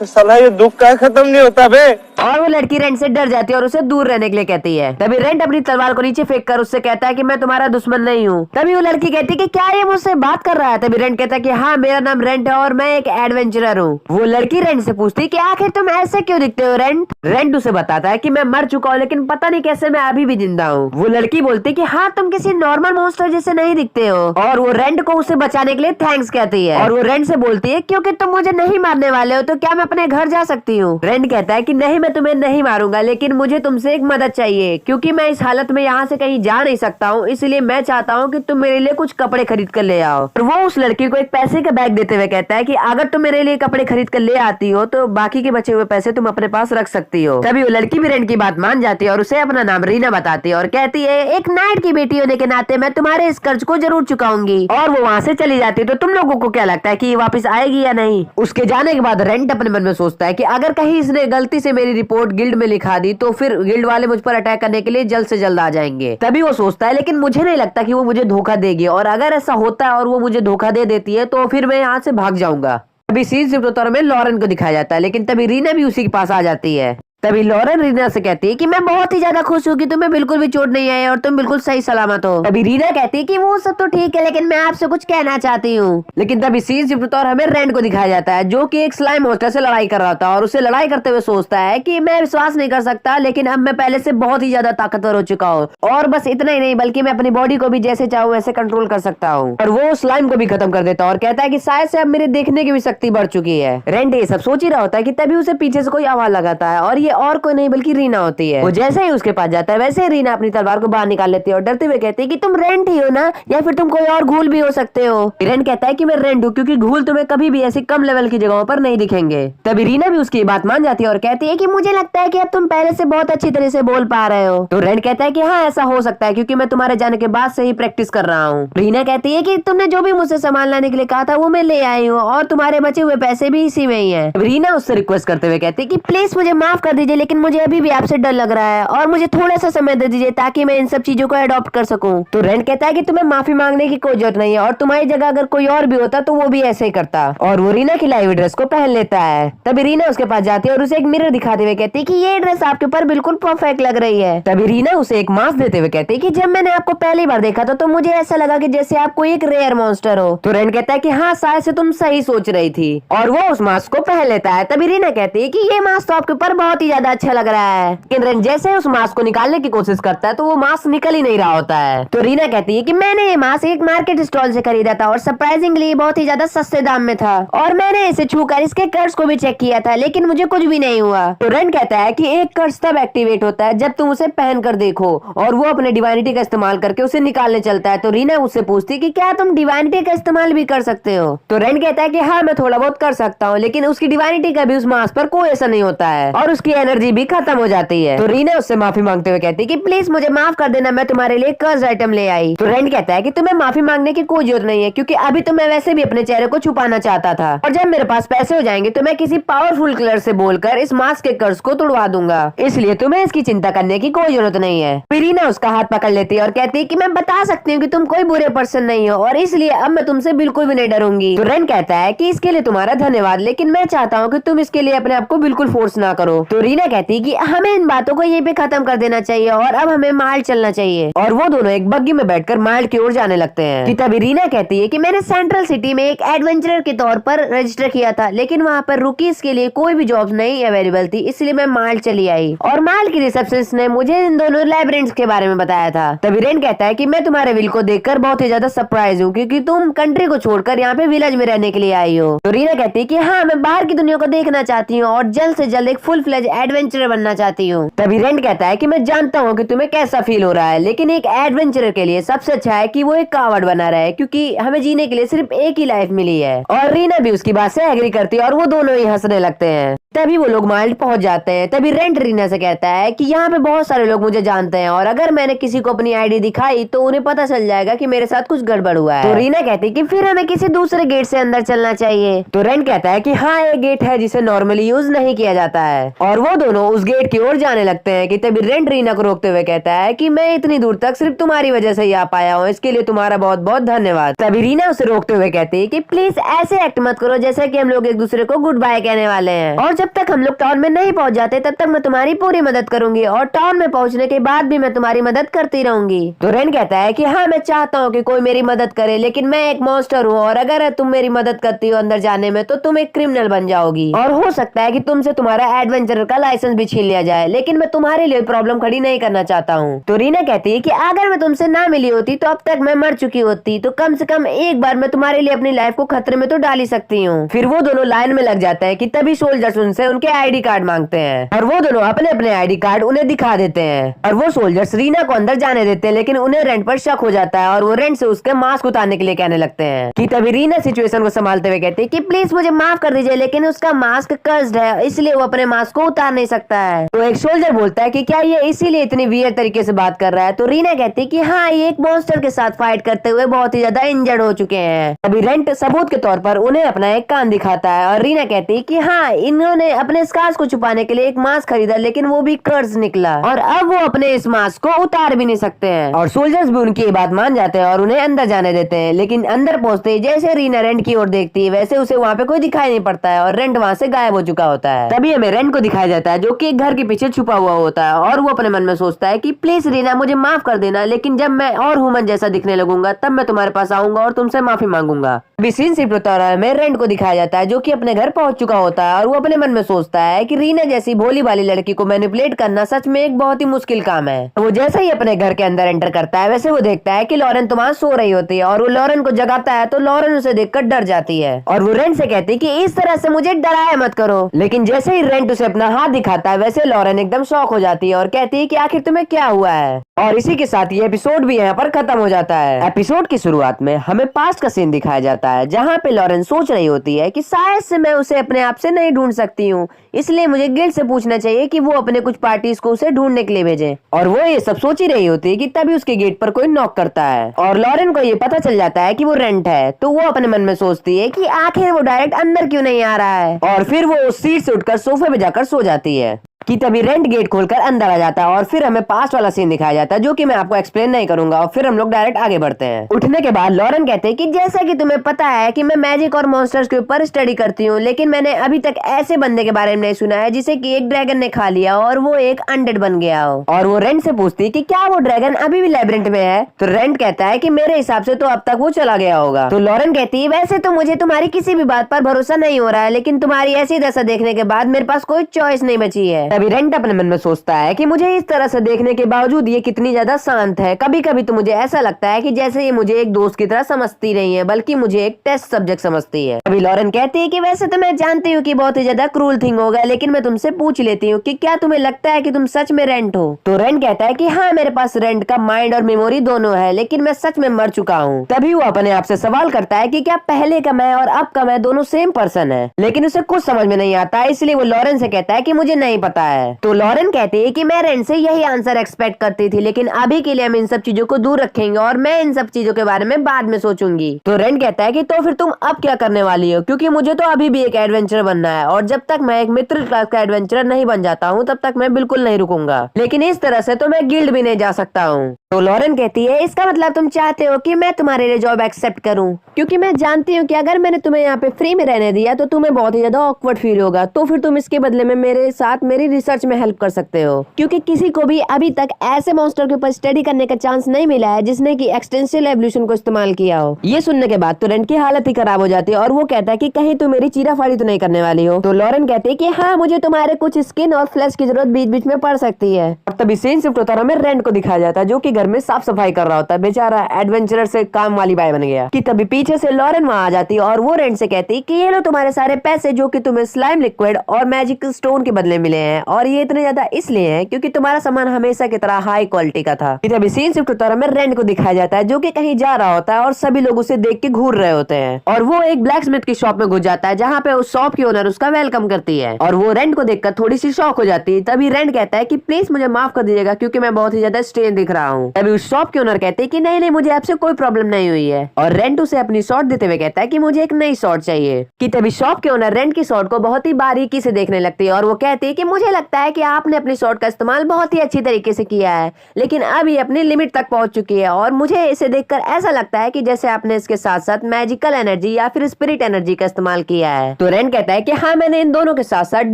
साला ये दुख का खत्म नहीं होता बे। और वो लड़की रेंट से डर जाती है और उसे दूर रहने के लिए कहती है। तभी रेंट अपनी तलवार को नीचे फेंक कर उससे कहता है कि मैं तुम्हारा दुश्मन नहीं हूँ। तभी वो लड़की कहती है कि क्या ये मुझसे बात कर रहा है। तभी रेंट कहता है कि हाँ, मेरा नाम रेंट है और मैं एक एडवेंचरर हूँ। वो लड़की रेंट से पूछती है कि आखिर तुम ऐसे क्यों दिखते हो रेंट। रेंट उसे बताता है कि मैं मर चुका हूँ, लेकिन पता नहीं कैसे मैं अभी भी जिंदा हूँ। वो लड़की बोलती है कि हाँ, तुम किसी नॉर्मल मॉन्स्टर जैसे नहीं दिखते हो, और वो रेंट को उसे बचाने के लिए थैंक्स कहती है। और वो रेंट से बोलती है क्योंकि तुम मुझे नहीं मारने वाले हो तो क्या मैं अपने घर जा सकती हूँ। रेंट कहता है कि नहीं, मैं तुम्हें नहीं मारूंगा, लेकिन मुझे तुमसे एक मदद चाहिए, क्योंकि मैं इस हालत में यहाँ से कहीं जा नहीं सकता हूँ, इसलिए मैं चाहता हूँ कि तुम मेरे लिए कुछ कपड़े खरीद कर ले आओ। और वो उस लड़की को एक पैसे का बैग देते हुए कहता है कि अगर तुम मेरे लिए कपड़े खरीद कर ले आती हो तो बाकी के बचे हुए पैसे तुम अपने पास रख सकती हो। तभी वो लड़की भी रेंट की बात मान जाती है और उसे अपना नाम रीना बताती है और कहती है एक नाइट की बेटी होने के नाते मैं तुम्हारे इस कर्ज को जरूर चुकाऊंगी। और वो वहाँ से चली जाती है। तो तुम लोगों को क्या लगता है कि ये वापस आएगी या नहीं। उसके जाने के बाद रेंट अपने मन में सोचता है कि अगर कहीं इसने गलती से मेरी रिपोर्ट गिल्ड में लिखा दी तो फिर गिल्ड वाले मुझ पर अटैक करने के लिए जल्द से जल्द आ जाएंगे। तभी वो सोचता है लेकिन मुझे नहीं लगता कि वो मुझे धोखा देगी, और अगर ऐसा होता है और वो मुझे धोखा दे देती है तो फिर मैं यहाँ से भाग जाऊंगा। तभी सीन शिफ्ट होता है में लॉरेन को दिखाया जाता है, लेकिन तभी रीना भी उसी के पास आ जाती है। तभी लॉरेन रीना से कहती है कि मैं बहुत ही ज्यादा खुश हूँ कि तुम्हें बिल्कुल भी चोट नहीं आई और तुम बिल्कुल सही सलामत हो। तभी रीना कहती है कि वो सब तो ठीक है, लेकिन मैं आपसे कुछ कहना चाहती हूँ। लेकिन तभी सीन शिफ्ट होता है और हमें रेंट को दिखाया जाता है, जो कि एक स्लाइम मॉन्स्टर से लड़ाई कर रहा था, और उसे लड़ाई करते हुए सोचता है कि मैं विश्वास नहीं कर सकता, लेकिन अब मैं पहले से बहुत ही ज्यादा ताकतवर हो चुका हूँ, और बस इतना ही नहीं बल्कि मैं अपनी बॉडी को भी जैसे चाहूँ वैसे कंट्रोल कर सकता हूँ। और वो स्लाइम को भी खत्म कर देता है और कहता है कि शायद से अब मेरे देखने की भी शक्ति बढ़ चुकी है। रेंट ये सब सोच ही रहा होता है कि तभी उसे पीछे से कोई आवाज लगाता है, और ये और कोई नहीं बल्कि रीना होती है। वो जैसे ही उसके पास जाता है वैसे ही रीना अपनी तलवार को बाहर निकाल लेती है और डरते हुए कहती है कि तुम रेंट ही हो ना, या फिर तुम कोई और घूल भी हो सकते हो। रेंट कहता है कि मैं रेंट हूँ, क्योंकि घूल तुम्हें कभी भी ऐसी कम लेवल की जगहों पर नहीं दिखेंगे। तभी रीना भी उसकी बात मान जाती है और कहती है कि मुझे लगता है कि अब तुम पहले से बहुत अच्छी तरह से बोल पा रहे हो। तो रेंट कहता है कि हाँ, ऐसा हो सकता है, क्योंकि मैं तुम्हारे जाने के बाद से ही प्रैक्टिस कर रहा हूँ। रीना कहती है कि तुमने जो भी मुझसे सामान लाने के लिए कहा था वो मैं ले आई हूँ, और तुम्हारे बचे हुए पैसे भी इसी में ही है। रीना उससे रिक्वेस्ट करते हुए कहती है कि प्लीज मुझे माफ कर दीजिए, लेकिन मुझे अभी भी आपसे डर लग रहा है और मुझे थोड़ा सा समय दे दीजिए ताकि मैं इन सब चीजों को अडॉप्ट कर सकूं। तो रेंट कहता है कि तुम्हें माफी मांगने की कोई जरूरत नहीं है, और तुम्हारी जगह अगर कोई और भी होता तो वो भी ऐसे ही करता। और वो रीना की लाइव ड्रेस को पहन लेता है। तभी रीना उसके पास जाती है और उसे एक मिरर दिखाते हुए कहती है कि ये ड्रेस आपके ऊपर बिल्कुल परफेक्ट लग रही है। तभी रीना उसे एक मास्क देते हुए कहती है कि जब मैंने आपको पहली बार देखा था तो मुझे ऐसा लगा कि जैसे आप कोई एक रेयर मॉन्स्टर हो। तो रेंट कहता है कि हाँ, शायद से तुम सही सोच रही थी, और वो उस मास्क को पहन लेता है। तभी रीना कहती है कि ये मास्क तो आपके ऊपर बहुत ही ज्यादा अच्छा लग रहा है। लेकिन रेंट जैसे उस मास्क को निकालने की कोशिश करता है तो वो मास्क निकल ही नहीं रहा होता है। तो रीना कहती है कि मैंने ये मास्क एक मार्केट स्टॉल से खरीदा था और सरप्राइजिंगली बहुत ही ज्यादा सस्ते दाम में था, और मैंने इसे छूकर इसके कर्ज को भी चेक किया था, लेकिन मुझे कुछ भी नहीं हुआ। तो रेंट कहता है कि एक कर्ज तब एक्टिवेट होता है जब तुम उसे पहन कर देखो, और वो अपने डिवाइनिटी का इस्तेमाल करके उसे निकालने चलता है। तो रीना उससे पूछती है कि क्या तुम डिवाइनिटी का इस्तेमाल भी कर सकते हो। तो रेंट कहता है कि हाँ, मैं थोड़ा बहुत कर सकता हूँ, लेकिन उसकी डिवाइनिटी का भी उस मास्क पर कोई असर नहीं होता है, और उसकी एनर्जी भी खत्म हो जाती है। तो रीना उससे माफी मांगते हुए कहती है कि प्लीज मुझे माफ कर देना, मैं तुम्हारे लिए कर्ज आइटम ले आई। तो रेंट कहता है कि तुम्हें माफी मांगने की कोई जरूरत नहीं है, क्योंकि अभी तो मैं वैसे भी अपने चेहरे को छुपाना चाहता था, और जब मेरे पास पैसे हो जाएंगे तो मैं किसी पावरफुल किलर से बोलकर इस मास्क के कर्ज को तोड़वा दूंगा, इसलिए तुम्हें इसकी चिंता करने की कोई जरूरत नहीं है। फिर रीना उसका हाथ पकड़ लेती है और कहती है कि मैं बता सकती हूँ कि तुम कोई बुरे पर्सन नहीं हो, और इसलिए अब मैं तुमसे बिल्कुल भी नहीं डरूंगी। तो रेंट कहता है कि इसके लिए तुम्हारा धन्यवाद, लेकिन मैं चाहता हूँ कि तुम इसके लिए अपने आप को बिल्कुल फोर्स ना करो। तो रीना कहती है कि हमें इन बातों को यहीं पे खत्म कर देना चाहिए और अब हमें माल चलना चाहिए, और वो दोनों एक बग्गी में बैठकर माल की ओर जाने लगते हैं। कि तभी रीना कहती है कि मैंने सेंट्रल सिटी में एक एडवेंचरर के तौर पर रजिस्टर किया था, लेकिन वहाँ पर रुकीज के लिए कोई भी जॉब नहीं अवेलेबल थी, इसलिए मैं माल चली आई, और माल की रिसेप्शनिस्ट ने मुझे इन दोनों लैबिरिंथ्स के बारे में बताया था। तभी रेंट कहता है कि मैं तुम्हारे विल को देखकर बहुत ही ज्यादा सरप्राइज हूँ, क्योंकि तुम कंट्री को छोड़कर यहाँ पे विलेज में रहने के लिए आई हो। तो रीना कहती है कि हाँ, मैं बाहर की दुनिया को देखना चाहती हूँ और जल्द से जल्द एक फुल फ्लेज एडवेंचरर बनना चाहती हूँ। तभी रेंट कहता है कि मैं जानता हूँ कि तुम्हें कैसा फील हो रहा है, लेकिन एक एडवेंचरर के लिए सबसे अच्छा है कि वो एक कावड़ बना रहे, क्योंकि हमें जीने के लिए सिर्फ एक ही लाइफ मिली है। और रीना भी उसकी बात से एग्री करती है और वो दोनों ही हंसने लगते हैं। तभी वो लोग माइल्ड पहुंच जाते हैं। तभी रेंट रीना से कहता है कि यहाँ पे बहुत सारे लोग मुझे जानते हैं, और अगर मैंने किसी को अपनी आईडी दिखाई तो उन्हें पता चल जाएगा कि मेरे साथ कुछ गड़बड़ हुआ है। तो रीना कहती है कि फिर हमें किसी दूसरे गेट से अंदर चलना चाहिए। तो रेंट कहता है कि हाँ, एक गेट है जिसे नॉर्मली यूज नहीं किया जाता है, और वो दोनों उस गेट की ओर जाने लगते हैं। कि तभी रेंट रीना को रोकते हुए कहता है कि मैं इतनी दूर तक सिर्फ तुम्हारी वजह से ही आ पाया हूँ, इसके लिए तुम्हारा बहुत बहुत धन्यवाद। तभी रीना उसे रोकते हुए कहती है कि प्लीज ऐसे एक्ट मत करो जैसे कि हम लोग एक दूसरे को गुड बाय कहने वाले हैं, और जब तक हम लोग टाउन में नहीं पहुंच जाते तब तक मैं तुम्हारी पूरी मदद करूंगी, और टाउन में पहुंचने के बाद भी मैं तुम्हारी मदद करती रहूंगी। तो रेंट कहता है कि हाँ, मैं चाहता हूँ कि कोई मेरी मदद करे, लेकिन मैं एक मॉन्स्टर हूँ, और अगर तुम मेरी मदद करती हो अंदर जाने में तो तुम एक क्रिमिनल बन जाओगी, और हो सकता है कि तुमसे तुम्हारा एडवेंचर का लाइसेंस भी छीन लिया जाए, लेकिन मैं तुम्हारे लिए प्रॉब्लम खड़ी नहीं करना चाहता हूँ। तो रीना कहती है कि अगर मैं तुमसे ना मिली होती तो अब तक मैं मर चुकी होती, तो कम से कम एक बार मैं तुम्हारे लिए अपनी लाइफ को खतरे में तो डाल ही सकती हूँ। फिर वो दोनों लाइन में लग जाते हैं। कि तभी सोल्जर्स उनसे उनके आईडी कार्ड मांगते हैं, और वो दोनों अपने अपने आईडी कार्ड उन्हें दिखा देते हैं, और वो सोल्जर्स रीना को अंदर जाने देते हैं, लेकिन उन्हें रेंट पर शक हो जाता है, और वो रेंट से उसके मास्क उतारने के लिए कहने लगते हैं। कि तभी रीना सिचुएशन को संभालते हुए कहती है कि प्लीज मुझे माफ कर दीजिए, लेकिन उसका मास्क कर्स्ड है, इसलिए वो अपने मास्क को उतार नहीं सकता है। तो एक सोल्जर बोलता है कि क्या ये इसीलिए इतनी वियर्ड तरीके से बात कर रहा है। तो रीना कहती है कि हाँ, ये एक मॉन्स्टर के साथ फाइट करते हुए बहुत ही ज्यादा इंजर्ड हो चुके हैं। अभी रेंट सबूत के तौर पर उन्हें अपना एक कान दिखाता है, और रीना कहती है कि हाँ, इन्होंने अपने स्कार्स को छुपाने के लिए एक मास्क खरीदा, लेकिन वो भी कर्ज निकला, और अब वो अपने इस मास्क को उतार भी नहीं सकते हैं। और सोल्जर्स भी उनकी बात मान जाते हैं और उन्हें अंदर जाने देते हैं, लेकिन अंदर पहुंचते ही जैसे रीना रेंट की ओर देखती है वैसे उसे वहाँ पे कोई दिखाई नहीं पड़ता है, और रेंट वहाँ से गायब हो चुका होता है। तभी हमें रेंट को दिखाया जाता है, जो कि एक घर के पीछे छुपा हुआ होता है, और वो अपने मन में सोचता है कि प्लीज रीना, मुझे माफ कर देना, लेकिन जब मैं और ह्यूमन जैसा दिखने लगूंगा तब मैं तुम्हारे पास आऊंगा और तुमसे माफी मांगूंगा। अभी सीन सिर्फ में रेंट को दिखाया जाता है, जो कि अपने घर पहुंच चुका होता है, और वो अपने मन में सोचता है कि रीना जैसी भोली वाली लड़की को मैनिपुलेट करना सच में एक बहुत ही मुश्किल काम है। वो जैसे ही अपने घर के अंदर एंटर करता है, वैसे वो देखता है कि लॉरेन तो वहाँ सो रही होती है, और वो लॉरेन को जगाता है, तो लॉरेन उसे देखकर डर जाती है, और वो रेंट से कहती है कि इस तरह से मुझे डराया मत करो। लेकिन जैसे ही रेंट उसे अपना हाथ दिखाता है, वैसे लॉरेन एकदम शॉक हो जाती है और कहती है कि आखिर तुम्हें क्या हुआ है। और इसी के साथ ये एपिसोड भी यहाँ पर खत्म हो जाता है। एपिसोड की शुरुआत में हमें पास्ट का सीन दिखाया जाता है, जहाँ पे लॉरेन सोच रही होती है कि शायद से मैं उसे अपने आप से नहीं ढूंढ सकती हूँ, इसलिए मुझे गिल्ड से पूछना चाहिए कि वो अपने कुछ पार्टीज को उसे ढूंढने के लिए भेजे। और वो ये सब सोच ही रही होती है कि तभी उसके गेट पर कोई नॉक करता है, और लॉरेन को ये पता चल जाता है कि वो रेंट है। तो वो अपने मन में सोचती है कि आखिर वो डायरेक्ट अंदर क्यों नहीं आ रहा है, और फिर वो उस सीट से उठकर सोफे पे जाकर सो जाती है। कि तभी रेंट गेट खोलकर अंदर आ जाता है, और फिर हमें पास्ट वाला सीन दिखाया जाता है, जो कि मैं आपको एक्सप्लेन नहीं करूंगा, और फिर हम लोग डायरेक्ट आगे बढ़ते हैं। उठने के बाद लॉरेन कहते हैं कि जैसा कि तुम्हें पता है कि मैं मैजिक और मॉन्स्टर्स के ऊपर स्टडी करती हूँ, लेकिन मैंने अभी तक ऐसे बंदे के बारे में नहीं सुना है जिसे कि एक ड्रैगन ने खा लिया और वो एक अनडेड बन गया हो। और वो रेंट से पूछती है कि क्या वो ड्रैगन अभी भी लैबिरिंथ में है। तो रेंट कहता है कि मेरे हिसाब से तो अब तक वो चला गया होगा। तो लॉरेन कहती है वैसे तो मुझे तुम्हारी किसी भी बात पर भरोसा नहीं हो रहा है, लेकिन तुम्हारी ऐसी दशा देखने के बाद मेरे पास कोई चॉइस नहीं बची है। तभी रेंट अपने मन में सोचता है कि मुझे इस तरह से देखने के बावजूद ये कितनी ज्यादा शांत है। कभी कभी तो मुझे ऐसा लगता है कि जैसे ये मुझे एक दोस्त की तरह समझती नहीं है, बल्कि मुझे एक टेस्ट सब्जेक्ट समझती है। अभी लॉरेन कहती है कि वैसे तो मैं जानती हूँ कि बहुत ही ज्यादा क्रूल थिंग होगा, लेकिन मैं तुमसे पूछ लेती हूँ कि क्या तुम्हें लगता है कि तुम सच में रेंट हो। तो रेंट कहता है कि हाँ, मेरे पास रेंट का माइंड और मेमोरी दोनों है, लेकिन मैं सच में मर चुका हूँ। तभी वो अपने आप से सवाल करता है कि क्या पहले का मैं और अब का मैं दोनों सेम पर्सन है, लेकिन उसे कुछ समझ में नहीं आता, इसलिए वो लॉरेन से कहता है कि मुझे नहीं पता है। तो लॉरेन कहती है कि मैं रेंट से यही आंसर एक्सपेक्ट करती थी, लेकिन अभी के लिए हम इन सब चीजों को दूर रखेंगे और मैं इन सब चीजों के बारे में बाद में सोचूंगी। तो रेंट कहता है कि तो फिर तुम अब क्या करने वाली हो, क्योंकि मुझे तो अभी भी एक एडवेंचर बनना है और जब तक मैं एक मित्र क्लास का एडवेंचरर नहीं बन जाता हूँ तब तक मैं बिल्कुल नहीं रुकूंगा, लेकिन इस तरह से तो मैं गिल्ड भी नहीं जा सकता हूँ। तो लॉरेन कहती है इसका मतलब तुम चाहते हो कि मैं तुम्हारे लिए जॉब एक्सेप्ट करूं, क्योंकि मैं जानती हूँ कि अगर मैंने तुम्हें यहाँ पे फ्री में रहने दिया तो तुम्हें बहुत ही ज्यादा ऑकवर्ड फील होगा, तो फिर तुम इसके बदले में मेरे साथ मेरी रिसर्च में हेल्प कर सकते हो, क्योंकि किसी को भी अभी तक ऐसे मॉन्स्टर के ऊपर स्टडी करने का चांस नहीं मिला है जिसने की एक्सटेंशियल एवोल्यूशन को इस्तेमाल किया हो। ये सुनने के बाद तो रेंट की हालत ही खराब हो जाती है और वो कहता है कि कहीं तुम मेरी चीराफाड़ी तो नहीं करने वाली हो। तो लॉरेन कहती है कि हाँ, मुझे तुम्हारे कुछ स्किन और फ्लैश की जरूरत बीच बीच में पड़ सकती है। और तभी सीन शिफ्ट होता है, हमें रेंट को दिखाया जाता है जो कि घर में साफ सफाई कर रहा होता है। बेचारा एडवेंचरर से काम वाली बाई बन गया। कि तभी पीछे से लॉरेन वहां आ जाती है और वो रेंट से कहती कि ये लो तुम्हारे सारे पैसे जो कि तुम्हें स्लाइम लिक्विड और मैजिक स्टोन के बदले मिले हैं, और ये इतने ज्यादा इसलिए हैं क्योंकि तुम्हारा सामान हमेशा की तरह हाई क्वालिटी का था। कि तभी सीन शिफ्ट होता है, हमें रेंट को दिखाया जाता है जो कि कहीं जा रहा होता है और सभी लोग उसे देख के घूर रहे होते हैं, और वो एक ब्लैक स्मिथ की शॉप में घुस जाता है जहाँ पे उस शॉप की ओनर उसका वेलकम करती है और वो रेंट को देखकर थोड़ी सी शॉक हो जाती है। तभी रेंट कहता है कि प्लीज मुझे माफ कर दीजिएगा क्योंकि मैं बहुत ही ज्यादा स्ट्रेन दिख रहा हूँ। तभी उस शॉप के ओनर कहते हैं कि नहीं नहीं, मुझे आपसे कोई प्रॉब्लम नहीं हुई है, और रेंट उसे अपनी शॉर्ट देते हुए कहता है कि मुझे एक नई शॉर्ट चाहिए। कि तभी शॉप के ओनर रेंट की शॉर्ट को बहुत ही बारीकी से देखने लगती है और वो कहती है कि मुझे लगता है कि आपने अपनी शॉर्ट का इस्तेमाल बहुत ही अच्छी तरीके से किया है, लेकिन अब ये अपनी लिमिट तक पहुंच चुकी है और मुझे इसे देखकर ऐसा लगता है कि जैसे आपने इसके साथ साथ मैजिकल एनर्जी या फिर स्पिरिट एनर्जी का इस्तेमाल किया है। तो रेंट कहता है कि हाँ, मैंने इन दोनों के साथ साथ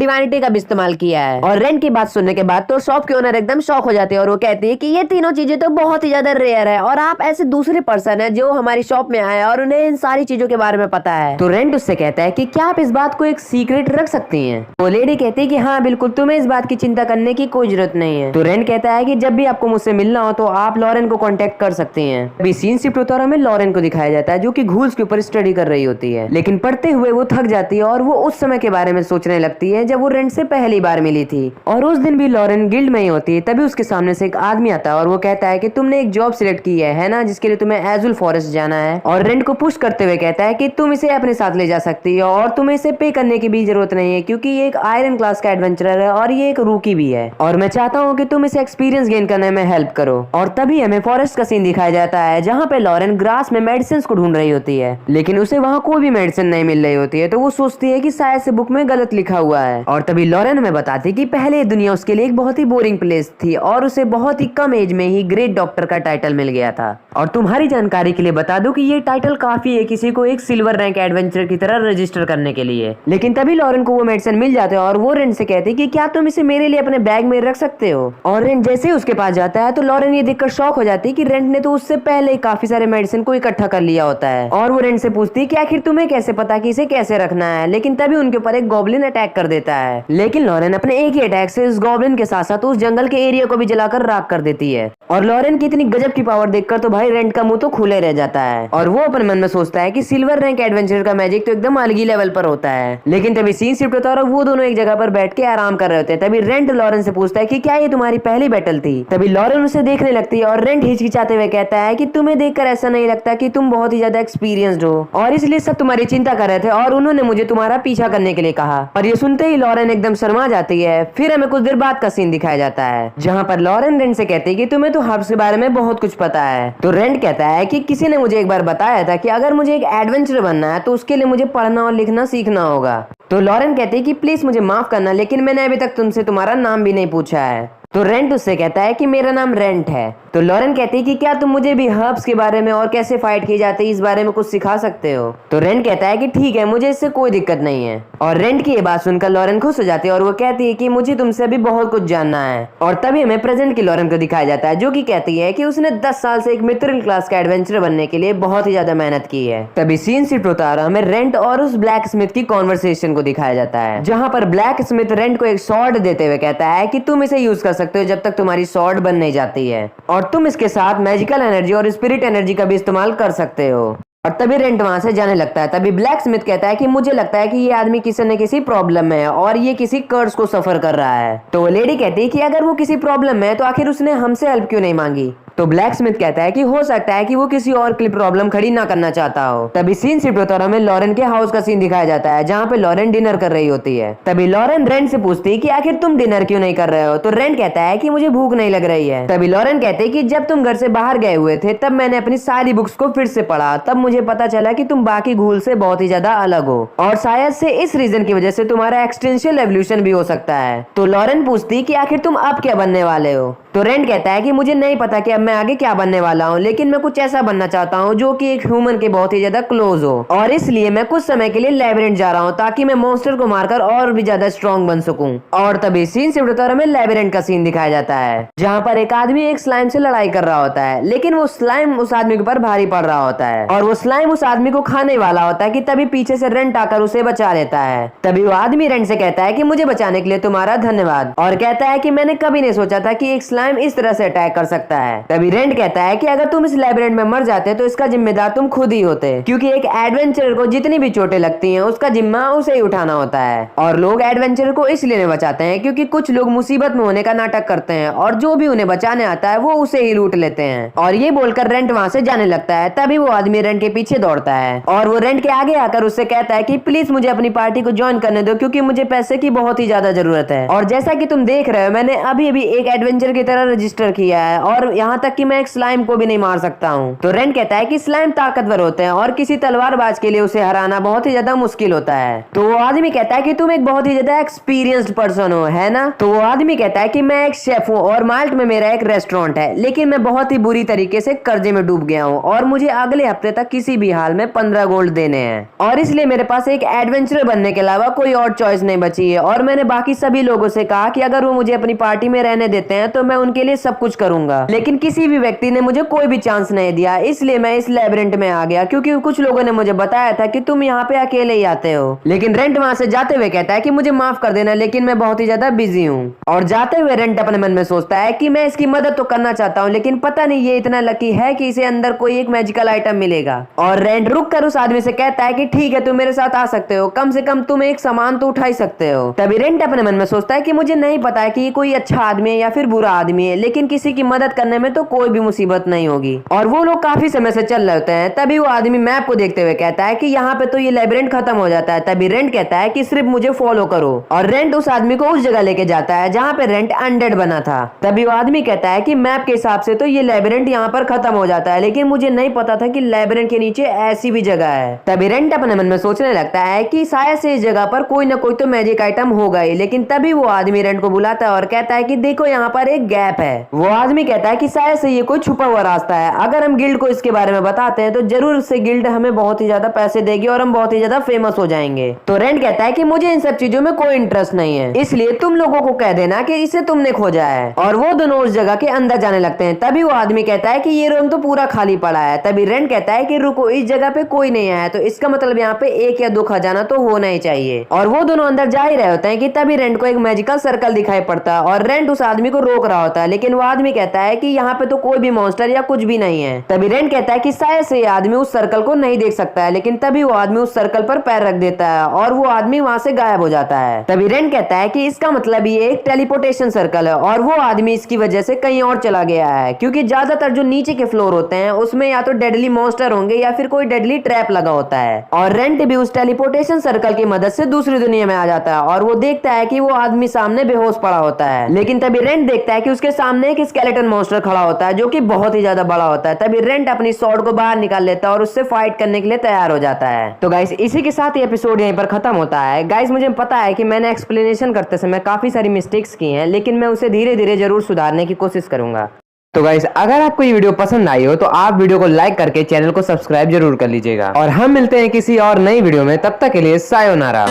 डिवाइनिटी का भी इस्तेमाल किया है। और रेंट की बात सुनने के बाद तो शॉप के ओनर एकदम शॉक हो जाते हैं और वो कहती है कि ये तीनों चीजें तो बहुत ही ज्यादा रेयर है और आप ऐसे दूसरे पर्सन है जो हमारी शॉप में आए और उन्हें इन सारी चीजों के बारे में पता है। तो रेंट उससे कहता है कि क्या आप इस बात को एक सीक्रेट रख सकती हैं? वो लेडी कहती है कि हाँ बिल्कुल, तुम्हें इस बात की चिंता करने की कोई जरूरत नहीं है। तो रेंट कहता है कि जब भी आपको मुझसे मिलना हो तो आप लॉरेन को कांटेक्ट कर सकती हैं। अभी सीन शिफ्ट होता है और हमें लॉरेन को दिखाया जाता है जो कि घूल्स के ऊपर स्टडी कर रही होती है, लेकिन पढ़ते हुए वो थक जाती है और वो उस समय के बारे में सोचने लगती है जब वो रेंट से पहली बार मिली थी। और उस दिन भी लॉरेन गिल्ड में ही होती है। तभी उसके सामने से एक आदमी आता है और वो कहता है कि तुमने एक जॉब सिलेक्ट की है ना, जिसके लिए तुम्हें एजुल फॉरेस्ट जाना है, और रेंट को पुश करते हुए कहता है कि तुम इसे अपने साथ ले जा सकती हो और तुम्हें इसे पे करने की भी जरूरत नहीं है क्योंकि ये एक आयरन क्लास का एडवेंचरर है और ये एक रूकी भी है, और मैं चाहता हूँ कि तुम इसे एक्सपीरियंस गेन करने में हेल्प करो। और तभी हमें फॉरेस्ट का सीन दिखाया जाता है जहाँ पे लॉरेन ग्रास में मेडिसिन को ढूंढ रही होती है, लेकिन उसे वहाँ कोई भी मेडिसिन नहीं मिल रही होती है। तो वो सोचती है कि शायद से बुक में गलत लिखा हुआ है। और तभी लॉरेन हमें बताती है कि पहले ये दुनिया उसके लिए एक बहुत ही बोरिंग प्लेस थी और उसे बहुत ही कम एज में ही ग्रेट डॉक्टर का टाइटल मिल गया था। और तुम्हारी जानकारी के लिए बता दूं कि ये टाइटल काफी है किसी को एक सिल्वर रैंक एडवेंचर की तरह रजिस्टर करने के लिए। लेकिन तभी लॉरेन को वो मेडिसिन मिल जाते हैं और वो रेंट से कहती है कि क्या तुम इसे मेरे लिए अपने बैग में रख सकते हो। और रेंट जैसे ही उसके पास जाता है तो लॉरेन ये देखकर शॉक हो जाती है कि रेंट ने तो उससे पहले ही काफी सारे मेडिसिन को इकट्ठा कर लिया होता है। और वो रेंट से पूछती है कि आखिर तुम्हें कैसे पता कि इसे कैसे रखना है। लेकिन तभी उनके ऊपर एक गॉब्लिन अटैक कर देता है, लेकिन लॉरेन अपने एक ही अटैक से उस गॉब्लिन के साथ साथ उस जंगल के एरिया को भी जलाकर राख कर देती है। और लॉरेन की इतनी गजब की पावर देखकर तो भाई रेंट का मुंह तो खुले रह जाता है और वो अपने मन में सोचता है कि सिल्वर रैंक एडवेंचर का मैजिक तो एकदम अलग ही लेवल पर होता है। लेकिन तभी सीन शिफ्ट होता है और वो दोनों एक जगह पर बैठ के आराम कर रहे होते हैं। तभी रेंट लॉरेन से पूछता है कि क्या ये तुम्हारी पहली बैटल थी। तभी लॉरेन उसे देखने लगती है और रेंट हिचकिचाते हुए कहता है कि तुम्हें देखकर ऐसा नहीं लगता कि तुम बहुत ही ज्यादा एक्सपीरियंस्ड हो और इसलिए सब तुम्हारी चिंता कर रहे थे और उन्होंने मुझे तुम्हारा पीछा करने के लिए कहा। और ये सुनते ही लॉरेन एकदम शर्मा जाती है। फिर हमें कुछ देर बाद का सीन दिखाया जाता है जहाँ पर लॉरेन रेंट से कहती है कि तुम्हें तो हब्स के बारे में बहुत कुछ पता है। तो रेंट कहता है कि किसी ने मुझे एक बार बताया था कि अगर मुझे एक एडवेंचर बनना है तो उसके लिए मुझे पढ़ना और लिखना सीखना होगा। तो लॉरेन कहती है कि प्लीज मुझे माफ करना, लेकिन मैंने अभी तक तुमसे तुम्हारा नाम भी नहीं पूछा है। तो रेंट उससे कहता है कि मेरा नाम रेंट है। तो लॉरेन कहती है कि क्या तुम मुझे भी हर्ब्स के बारे में और कैसे फाइट की जाती है इस बारे में कुछ सिखा सकते हो। तो रेंट कहता है कि ठीक है, मुझे इससे कोई दिक्कत नहीं है। और रेंट की ये बात सुनकर लॉरेन खुश हो जाती है और वो कहती है कि मुझे तुमसे अभी बहुत कुछ जानना है। और तभी हमें प्रेजेंट की लॉरेन को दिखाया जाता है जो कि कहती है कि उसने 10 साल से एक मिथ्रिल क्लास का एडवेंचर बनने के लिए बहुत ही ज्यादा मेहनत की है। तभी सीन शिफ्ट होता है, हमें रेंट और उस ब्लैक स्मिथ की कॉन्वर्सेशन को दिखाया जाता है जहाँ पर ब्लैक स्मिथ रेंट को एक स्वॉर्ड देते हुए कहता है कि तुम इसे यूज कर सकते हो जब तक तुम्हारी स्वॉर्ड बन नहीं जाती है, और तुम इसके साथ मैजिकल एनर्जी और स्पिरिट एनर्जी का भी इस्तेमाल कर सकते हो। और तभी रेंट वहां से जाने लगता है। तभी ब्लैक स्मिथ कहता है कि मुझे लगता है कि ये आदमी किसी न किसी प्रॉब्लम में है और ये किसी कर्ज को सफर कर रहा है। तो वो लेडी कहती है कि अगर वो किसी प्रॉब्लम में है तो आखिर उसने हमसे हेल्प क्यों नहीं मांगी। तो ब्लैक स्मिथ कहता है कि हो सकता है कि वो किसी और के लिए प्रॉब्लम खड़ी ना करना चाहता हो। तभी सीन शिफ्ट होता है और हमें लॉरेन के हाउस का सीन दिखाया जाता है जहाँ पे लॉरेन डिनर कर रही होती है। तभी लॉरेन रेंट से पूछती है कि आखिर तुम डिनर क्यों नहीं कर रहे हो। तो रेंट कहता है कि मुझे भूख नहीं लग रही है। तभी लॉरेन कहते हैं कि जब तुम घर से बाहर गए हुए थे तब मैंने अपनी सारी बुक्स को फिर से पढ़ा, तब मुझे पता चला कि तुम बाकी घूल से बहुत ही ज्यादा अलग हो और शायद से इस रीजन की वजह से तुम्हारा एक्सटेंशियल एवोल्यूशन भी हो सकता है। तो लॉरेन पूछती कि आखिर तुम अब क्या बनने वाले हो। तो रेंट कहता है कि मुझे नहीं पता कि अब मैं आगे क्या बनने वाला हूँ, लेकिन मैं कुछ ऐसा बनना चाहता हूँ जो कि एक ह्यूमन के बहुत ही ज्यादा क्लोज हो और इसलिए मैं कुछ समय के लिए लैबिरिंथ जा रहा हूँ ताकि मैं मॉन्स्टर को मारकर और भी ज्यादा स्ट्रॉन्ग बन सकूं। और तभी सीन शिफ्ट होता है, हमें लैबिरिंथ का सीन दिखाया जाता है जहाँ पर एक आदमी एक स्लाइम से लड़ाई कर रहा होता है, लेकिन वो स्लाइम उस आदमी के ऊपर भारी पड़ रहा होता है और वो स्लाइम उस आदमी को खाने वाला होता है कि तभी पीछे से रेंट आकर उसे बचा लेता है। तभी वो आदमी रेंट से कहता है कि मुझे बचाने के लिए तुम्हारा धन्यवाद और कहता है कि मैंने कभी नहीं सोचा था कि एक स्लाइम इस तरह से अटैक कर सकता है। तभी रेंट कहता है कि अगर तुम इस लैबिरिंथ में मर जाते तो इसका जिम्मेदार तुम खुद ही होते, क्योंकि एक एडवेंचरर को जितनी भी चोटें लगती हैं उसका जिम्मा उसे ही उठाना होता है। और लोग एडवेंचरर को इसलिए नहीं बचाते हैं क्योंकि कुछ लोग मुसीबत में होने का नाटक करते हैं और जो भी उन्हें बचाने आता है वो उसे ही लूट लेते हैं। और ये बोलकर रेंट वहां से जाने लगता है। तभी वो आदमी रेंट के पीछे दौड़ता है और वो रेंट के आगे आकर उससे कहता है कि प्लीज मुझे अपनी पार्टी को ज्वाइन करने दो क्योंकि मुझे पैसे की बहुत ही ज्यादा जरूरत है। और जैसा कि तुम देख रहे हो मैंने अभी अभी एक एडवेंचर की तरह रजिस्टर किया है और यहाँ तक कि मैं एक स्लाइम को भी नहीं मार सकता हूँ। तो रेंट कहता है कि स्लाइम ताकतवर होते हैं और किसी तलवारबाज के लिए उसे हराना बहुत ही ज्यादा मुश्किल होता है। तो वो आदमी कहता है कि तुम एक बहुत ही ज्यादा एक्सपीरियंस्ड पर्सन हो, है ना। तो वो आदमी कहता है कि मैं एक शेफ हूँ और माल्ट में मेरा एक रेस्टोरेंट है, लेकिन मैं बहुत ही बुरी तरीके से कर्जे में डूब गया हूँ और मुझे अगले हफ्ते तक किसी भी हाल में 15 गोल्ड देने हैं और इसलिए मेरे पास एक एडवेंचरर बनने के अलावा कोई और चॉइस नहीं बची है। और मैंने बाकी सभी लोगों से कहा कि अगर वो मुझे अपनी पार्टी में रहने देते हैं तो मैं उनके लिए सब कुछ करूंगा, लेकिन किसी भी व्यक्ति ने मुझे कोई भी चांस नहीं दिया, इसलिए मैं इस लैबिरिंथ में आ गया क्योंकि कुछ लोगों ने मुझे बताया था कि तुम यहाँ पे अकेले ही आते हो। लेकिन रेंट वहां से जाते हुए कहता है कि मुझे माफ कर देना लेकिन मैं बहुत ही ज्यादा बिजी हूँ। और जाते हुए रेंट अपने मन में सोचता है कि मैं इसकी मदद तो करना चाहता हूँ लेकिन पता नहीं ये इतना लकी है कि इसे अंदर कोई एक मैजिकल आइटम मिलेगा। और रेंट रुक कर उस आदमी से कहता है कि ठीक है तुम मेरे साथ आ सकते हो, कम से कम तुम एक सामान तो उठा ही सकते हो। तभी रेंट अपने मन में सोचता है कि मुझे नहीं पता है कि ये कोई अच्छा आदमी है या फिर बुरा आदमी है, लेकिन किसी की मदद करने में तो कोई भी मुसीबत नहीं होगी। और वो लोग काफी समय से चल रहे होते हैं। तभी वो आदमी मैप को देखते हुए कहता है कि यहाँ पे तो ये लैबिरिंथ खत्म हो जाता है। तभी रेंट कहता है कि सिर्फ मुझे फॉलो करो और रेंट उस आदमी को उस जगह लेके जाता है जहाँ पे रेंट अनडेड बना था। तभी वो आदमी कहता है कि मैप के हिसाब से तो ये लैबिरिंथ यहाँ पर खत्म हो जाता है, लेकिन मुझे नहीं पता था कि लैबिरिंथ के नीचे ऐसी भी जगह है। तभी रेंट अपने मन में सोचने लगता है कि शायद से इस जगह पर कोई ना कोई तो मैजिक आइटम होगा ही। लेकिन तभी वो आदमी रेंट को बुलाता है और कहता है कि देखो यहाँ पर एक गैप है। वो आदमी कहता है कि शायद से ये कोई छुपा हुआ रास्ता है, अगर हम गिल्ड को इसके बारे में बताते हैं तो जरूर उससे गिल्ड हमें बहुत ही ज्यादा पैसे देगी और हम बहुत ही ज्यादा फेमस हो जाएंगे। तो रेंट कहता है कि मुझे इन सब चीजों में कोई इंटरेस्ट नहीं है, इसलिए तुम लोगों को कह देना कि इसे तुमने खोजा है। और वो दोनों उस जगह के अंदर जाने लगते हैं। तभी वो आदमी कहता है कि ये रूम तो पूरा खाली पड़ा है। तभी रेंट कहता है कि रुको, इस जगह पे कोई नहीं आया तो इसका मतलब यहाँ पे एक या दो खजाना तो होना ही चाहिए। और वो दोनों अंदर जा ही रहे होते हैं कि तभी रेंट को एक मैजिकल सर्कल दिखाई पड़ता है और रेंट उस आदमी को रोक रहा होता है, लेकिन वो आदमी कहता है कि यहाँ पे तो कोई भी मॉन्स्टर या कुछ भी नहीं है। तभी रेंट कहता है कि शायद से ये आदमी उस सर्कल को नहीं देख सकता है, लेकिन तभी वो आदमी उस सर्कल पर पैर रख देता है और वो आदमी वहां से गायब हो जाता है। तभी रेंट कहता है कि इसका मतलब ये एक टेलीपोर्टेशन सर्कल है और वो आदमी इसकी वजह से कहीं और चला गया है, क्योंकि ज्यादातर जो नीचे के फ्लोर होते हैं उसमें या तो डेडली मॉन्स्टर होंगे या फिर कोई डेडली ट्रैप लगा होता है। और रेंट भी उस टेलीपोर्टेशन सर्कल की मदद से दूसरी दुनिया में आ जाता है और वो देखता है कि वो आदमी सामने बेहोश पड़ा होता है। लेकिन तभी रेंट देखता है कि उसके सामने एक स्केलेटन मॉन्स्टर खड़ा होता है जो कि बहुत ही ज्यादा बड़ा होता है। तभी रेंट अपनी स्वॉर्ड को बाहर निकाल लेता है और उससे फाइट करने के लिए तैयार हो जाता है। तो गाइस इसी के साथ ये एपिसोड यहीं पर खत्म होता है। गाइस मुझे पता है कि मैंने एक्सप्लेनेशन करते समय काफी सारी मिस्टेक्स की हैं, लेकिन मैं उसे धीरे धीरे जरूर सुधारने की कोशिश करूंगा। तो गाइस अगर आपको ये वीडियो पसंद आई हो तो आप वीडियो को लाइक करके चैनल को सब्सक्राइब जरूर कर लीजिएगा और हम मिलते हैं किसी और नई वीडियो में। तब तक के लिए सायोनारा।